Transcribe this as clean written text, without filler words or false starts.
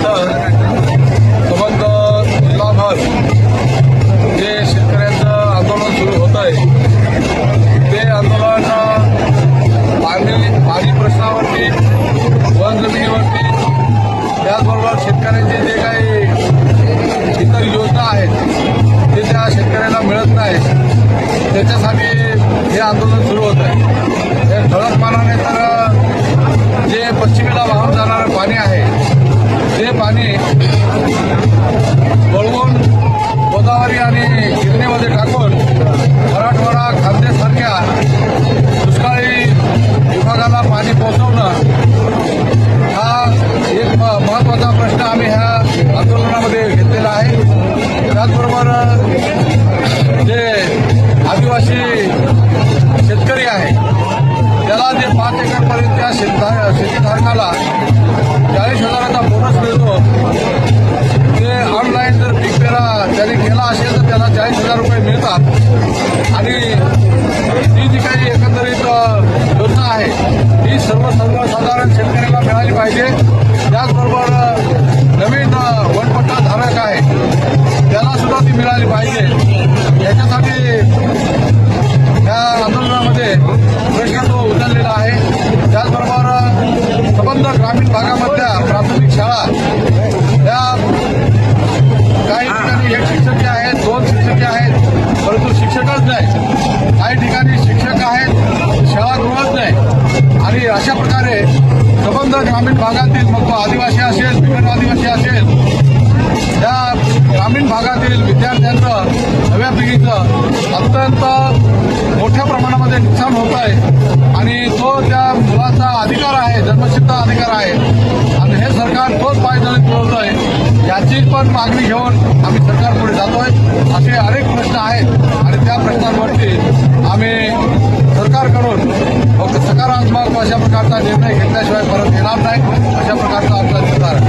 इथं संबंध जिल्हाभर जे शेतकऱ्यांचं आंदोलन सुरू होत आहे ते आंदोलन पाणी प्रश्नावरती, वन जमिनीवरती, त्याचबरोबर शेतकऱ्यांचे जे काही इतर योजना आहेत ते त्या शेतकऱ्यांना मिळत नाहीत, त्याच्यासाठी हे आंदोलन सुरू होत आहे. ठळक मानाने तर जे पश्चिमेला वाहून जाणारं पाणी आहे ते पाणी वळवून गोदावरी आणि गिरणीमध्ये टाकून मराठवाडा खानदेशसारख्या दुष्काळी विभागाला पाणी पोहोचवणं हा एक महत्त्वाचा प्रश्न आम्ही ह्या आंदोलनामध्ये घेतलेला आहे. त्याचबरोबर जे आदिवासी शेतकरी आहे त्याला जे 5 एकरपर्यंतच्या शेतीधारकाला 40,000चा बोनस मिळतो, ते ऑनलाईन जर पीक पेरा त्याने केला असेल तर त्याला 40,000 रुपये मिळतात. आणि ही जी काही एकंदरीत योजना आहे ही सर्वसाधारण शेतकऱ्याला मिळाली पाहिजे. त्याचबरोबर नवीन वनपट्टा धारक आहे त्याला सुद्धा ती मिळाली पाहिजे. याच्यासाठी या आंदोलनामध्ये प्रश्न तो उचललेला आहे. त्याचबरोबर संबंध ग्रामीण भागामधल्या प्राथमिक शाळा या काही ठिकाणी 1 शिक्षक आहेत, 2 शिक्षक आहेत, परंतु शिक्षकच नाही. काही ठिकाणी शिक्षक आहेत, शाळागृहच नाही. आणि अशा प्रकारे संबंध ग्रामीण भागातील, मग तो आदिवासी असेल, बिगर आदिवासी असेल, त्या ग्रामीण भागातील विद्यार्थ्यांचं, नव्या पिढीचं अत्यंत मोठ्या प्रमाणामध्ये नुकसान होत आहे. आणि तो त्या मुलाचा अधिकार आहे, जन्मसिद्ध अधिकार आहे, आणि हे सरकार तोच पायदळी पुरवत आहे. याची पण मागणी घेऊन आम्ही सरकारपुढे जातोय. असे अनेक प्रश्न आहेत आणि त्या प्रश्नांवरती आम्ही सरकारकडून फक्त सकारात्मक अशा प्रकारचा निर्णय घेतल्याशिवाय परत येणार नाही, अशा प्रकारचा आमचा निर्धार आहे.